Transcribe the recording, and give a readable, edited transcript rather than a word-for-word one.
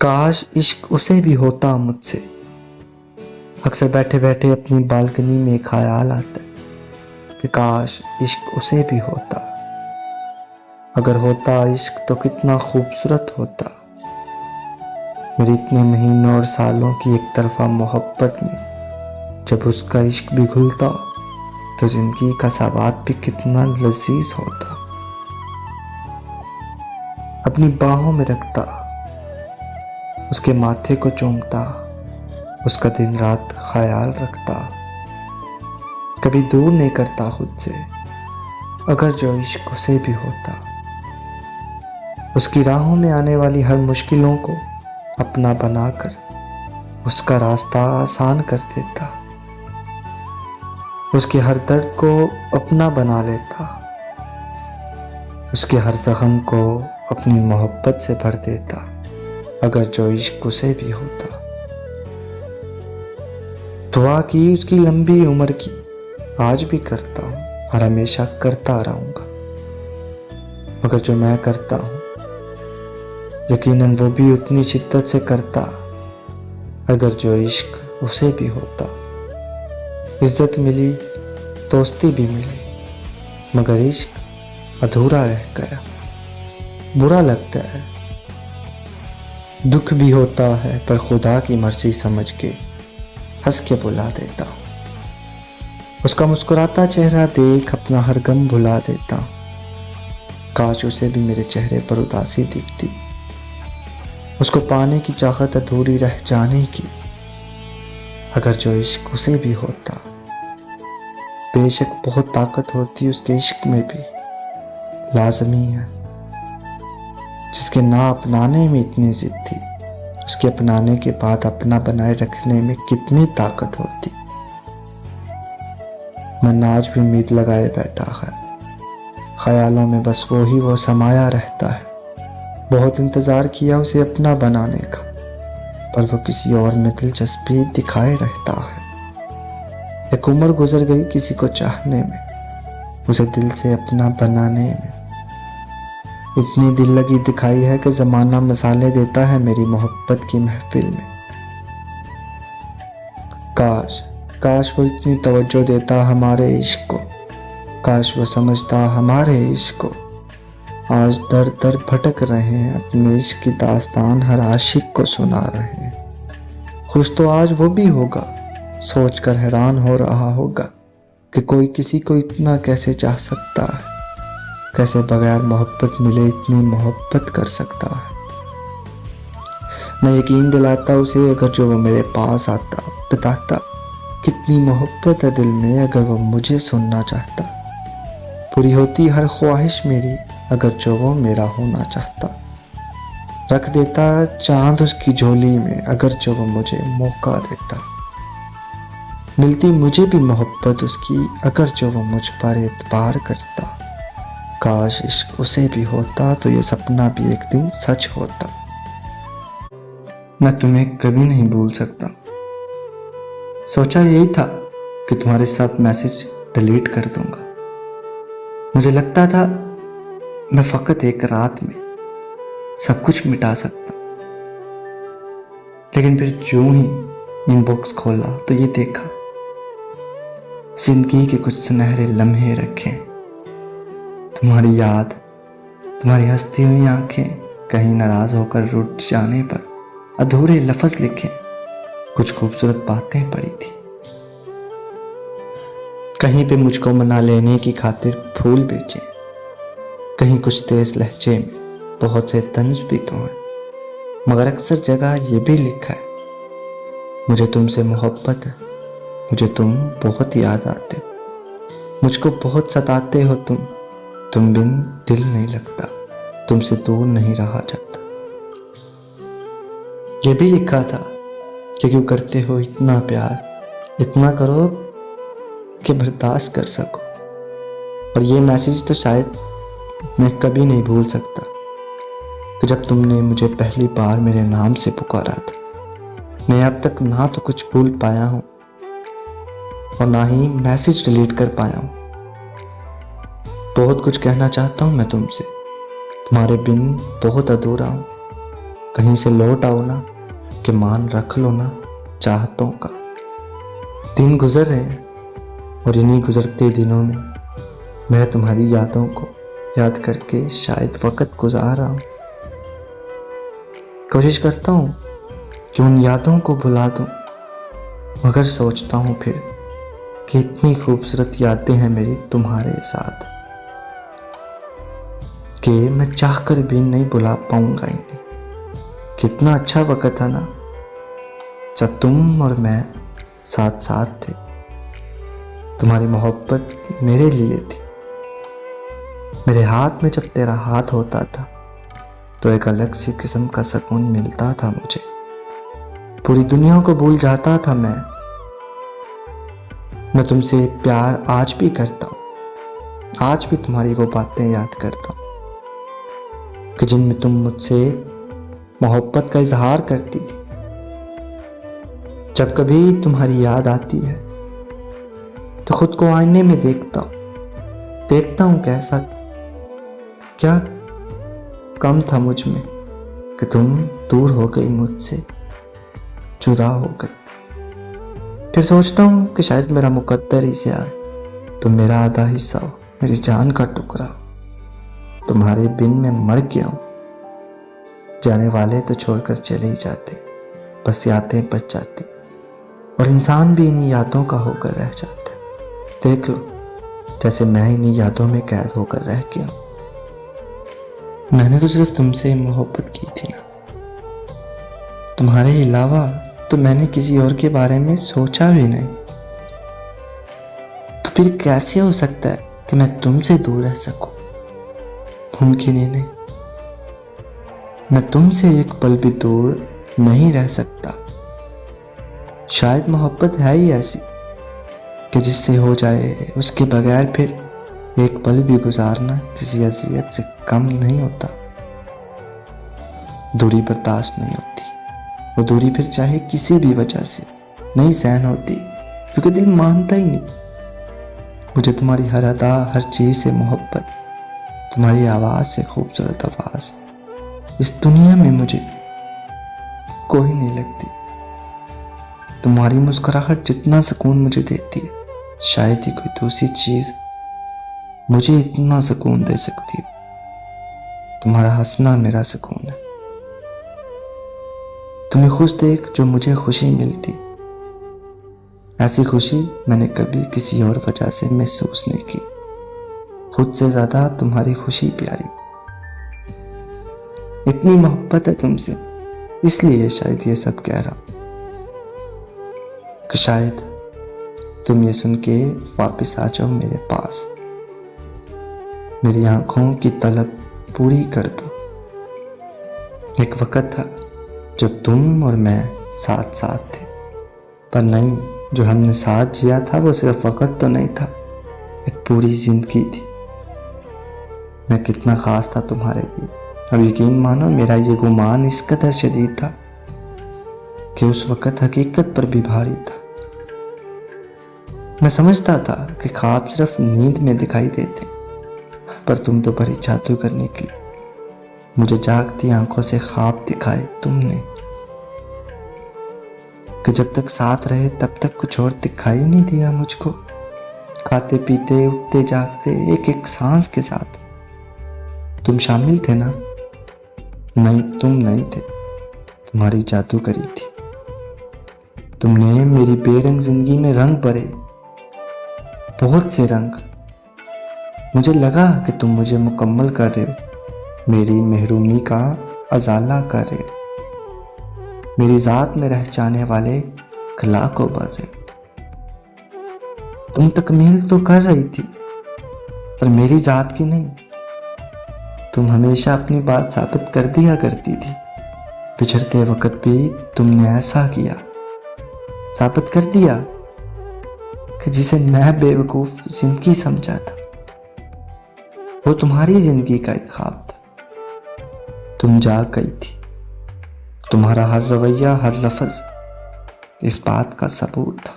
काश इश्क उसे भी होता मुझसे। अक्सर बैठे बैठे अपनी बालकनी में ख्याल आता है कि काश इश्क उसे भी होता। अगर होता इश्क तो कितना खूबसूरत होता। मेरी इतने महीनों और सालों की एक तरफा मोहब्बत में जब उसका इश्क भी घुलता तो जिंदगी का सवाद भी कितना लजीज होता। अपनी बाहों में रखता, उसके माथे को चूमता, उसका दिन रात ख्याल रखता, कभी दूर नहीं करता खुद से। अगर जो इश्क उसे भी होता, उसकी राहों में आने वाली हर मुश्किलों को अपना बनाकर उसका रास्ता आसान कर देता, उसके हर दर्द को अपना बना लेता, उसके हर जख्म को अपनी मोहब्बत से भर देता। अगर जो इश्क उसे भी होता। दुआ की उसकी लंबी उम्र की आज भी करता हूँ और हमेशा करता रहूंगा। मगर जो मैं करता हूँ यकीनन वो भी उतनी शिद्दत से करता अगर जो इश्क उसे भी होता। इज्जत मिली, दोस्ती भी मिली, मगर इश्क अधूरा रह गया। बुरा लगता है, दुख भी होता है, पर खुदा की मर्जी समझ के हंस के बुला देता हूँ। उसका मुस्कुराता चेहरा देख अपना हर गम भुला देता हूँ। काश उसे भी मेरे चेहरे पर उदासी दिखती, उसको पाने की चाहत अधूरी रह जाने की। अगर जो इश्क उसे भी होता। बेशक बहुत ताकत होती उसके इश्क में भी, लाजमी है। जिसके ना अपनाने में इतनी जिद थी, उसके अपनाने के बाद अपना बनाए रखने में कितनी ताकत होती। मन आज भी उम्मीद लगाए बैठा है, ख्यालों में बस वो समाया रहता है। बहुत इंतज़ार किया उसे अपना बनाने का, पर वो किसी और में दिलचस्पी दिखाए रहता है। एक उम्र गुजर गई किसी को चाहने में, उसे दिल से अपना बनाने में। इतनी दिल लगी दिखाई है कि ज़माना मसाले देता है मेरी मोहब्बत की महफिल में। काश वो इतनी तवज्जो देता हमारे इश्क को, काश वो समझता हमारे इश्क को। आज दर दर भटक रहे हैं, अपने इश्क की दास्तान हर आशिक को सुना रहे हैं। खुश तो आज वो भी होगा, सोचकर हैरान हो रहा होगा कि कोई किसी को इतना कैसे चाह सकता है, कैसे बगैर मोहब्बत मिले इतनी मोहब्बत कर सकता है। मैं यकीन दिलाता उसे अगर जो वो मेरे पास आता, बताता कितनी मोहब्बत है दिल में अगर वो मुझे सुनना चाहता। पूरी होती हर ख्वाहिश मेरी अगर जो वो मेरा होना चाहता। रख देता चांद उसकी झोली में अगर जो वो मुझे मौका देता। मिलती मुझे भी मोहब्बत उसकी अगर जो वो मुझ पर एतबार करता। काश इश्क उसे भी होता तो ये सपना भी एक दिन सच होता। मैं तुम्हें कभी नहीं भूल सकता। सोचा यही था कि तुम्हारे साथ मैसेज डिलीट कर दूंगा। मुझे लगता था मैं फकत एक रात में सब कुछ मिटा सकता, लेकिन फिर जो ही इनबॉक्स खोला तो ये देखा जिंदगी के कुछ सुनहरे लम्हे रखे। तुम्हारी याद, तुम्हारी हंसती हुई आंखें, कहीं नाराज होकर रुठ जाने पर अधूरे लफ्ज लिखे, कुछ खूबसूरत बातें पड़ी थी। कहीं पे मुझको मना लेने की खातिर फूल बेचे, कहीं कुछ तेज लहजे में बहुत से तंज भी तो हैं, मगर अक्सर जगह ये भी लिखा है मुझे तुमसे मोहब्बत है, मुझे तुम बहुत याद आते हो, मुझको बहुत सताते हो तुम बिन दिल नहीं लगता, तुमसे दूर नहीं रहा जाता। ये भी लिखा था कि क्यों करते हो इतना प्यार, इतना करो कि बर्दाश्त कर सको। और ये मैसेज तो शायद मैं कभी नहीं भूल सकता कि जब तुमने मुझे पहली बार मेरे नाम से पुकारा था। मैं अब तक ना तो कुछ भूल पाया हूँ और ना ही मैसेज डिलीट कर पाया हूँ। बहुत कुछ कहना चाहता हूँ मैं तुमसे, तुम्हारे बिन बहुत अधूरा हूँ। कहीं से लौट आओ ना कि मान रख लो ना चाहतों का। दिन गुजर रहे हैं और इन्हीं गुजरते दिनों में मैं तुम्हारी यादों को याद करके शायद वक्त गुजार रहा हूँ। कोशिश करता हूँ कि उन यादों को भुला दूँ, मगर सोचता हूँ फिर कि इतनी खूबसूरत यादें हैं मेरी तुम्हारे साथ कि मैं चाहकर भी नहीं भुला पाऊंगा इन्हें। कितना अच्छा वक्त था ना जब तुम और मैं साथ साथ थे। तुम्हारी मोहब्बत मेरे लिए थी। मेरे हाथ में जब तेरा हाथ होता था तो एक अलग सी किस्म का सुकून मिलता था मुझे। पूरी दुनिया को भूल जाता था मैं तुमसे प्यार आज भी करता हूँ। आज भी तुम्हारी वो बातें याद करता हूँ कि जिनमें तुम मुझसे मोहब्बत का इजहार करती थी। जब कभी तुम्हारी याद आती है तो खुद को आईने में देखता हूँ कैसा क्या कम था मुझ में कि तुम दूर हो गई, मुझसे जुदा हो गई। फिर सोचता हूँ कि शायद मेरा मुकद्दर ही से आए, तुम मेरा आधा हिस्सा हो, मेरी जान का टुकड़ा हो। तुम्हारे बिन मैं मर गया हूँ। जाने वाले तो छोड़कर चले ही जाते, बस यादें बच जाती और इंसान भी इन्हीं यादों का होकर रह जाता है। देख लो जैसे मैं इन्हीं यादों में कैद होकर रह गया हूँ। मैंने तो सिर्फ तुमसे मोहब्बत की थी ना, तुम्हारे अलावा तो मैंने किसी और के बारे में सोचा भी नहीं। तो फिर कैसे हो सकता है कि मैं तुमसे दूर रह सकूं? मुमकिन ही नहीं। मैं तुमसे एक पल भी दूर नहीं रह सकता। शायद मोहब्बत है ही ऐसी कि जिससे हो जाए उसके बगैर फिर एक पल भी गुजारना किसी अज़ियत से कम नहीं होता। दूरी बर्दाश्त नहीं होती, वो दूरी फिर चाहे किसी भी वजह से नहीं सहन होती, क्योंकि दिल मानता ही नहीं। मुझे तुम्हारी हर अदा, हर चीज़ से मोहब्बत, तुम्हारी आवाज़ से खूबसूरत आवाज़ इस दुनिया में मुझे कोई नहीं लगती। तुम्हारी मुस्कुराहट जितना सुकून मुझे देती है, शायद ही कोई दूसरी चीज़ मुझे इतना सुकून दे सकती है। तुम्हारा हंसना मेरा सुकून है। तुम्हें खुश देख जो मुझे खुशी मिलती, ऐसी खुशी मैंने कभी किसी और वजह से महसूस नहीं की। खुद से ज्यादा तुम्हारी खुशी प्यारी। इतनी मोहब्बत है तुमसे, इसलिए शायद ये सब कह रहा हूं कि शायद तुम ये सुन के वापस आ जाओ मेरे पास, मेरी आंखों की तलब पूरी कर दो। एक वक्त था जब तुम और मैं साथ साथ थे, पर नहीं, जो हमने साथ जिया था वो सिर्फ वक्त तो नहीं था, एक पूरी जिंदगी थी। मैं कितना खास था तुम्हारे लिए। अब यकीन मानो मेरा ये गुमान इस कदर शदीद था कि उस वक्त हकीकत पर भी भारी था। मैं समझता था कि ख्वाब सिर्फ नींद में दिखाई देते, पर तुम तो बड़ी जादूगर निकली। मुझे जागती आंखों से ख्वाब दिखाए तुमने कि जब तक साथ रहे तब तक कुछ और दिखाई नहीं दिया मुझको। खाते पीते उठते जागते एक एक सांस के साथ तुम शामिल थे ना? नहीं, तुम नहीं थे, तुम्हारी जादूगरी थी। तुमने मेरी बेरंग जिंदगी में रंग भरे, बहुत से रंग। मुझे लगा कि तुम मुझे मुकम्मल कर रहे हो, मेरी महरूमी का अजाला कर रहे हो, मेरी जात में रह जाने वाले खला को भर रहे हो। तुम तकमील तो कर रही थी, पर मेरी जात की नहीं। तुम हमेशा अपनी बात साबित कर दिया करती थी। बिछड़ते वक्त भी तुमने ऐसा किया, साबित कर दिया कि जिसे मैं बेवकूफ जिंदगी समझा था वो तुम्हारी जिंदगी का एक ख्वाब था। तुम जाग गई थी। तुम्हारा हर रवैया, हर लफ्ज इस बात का सबूत था।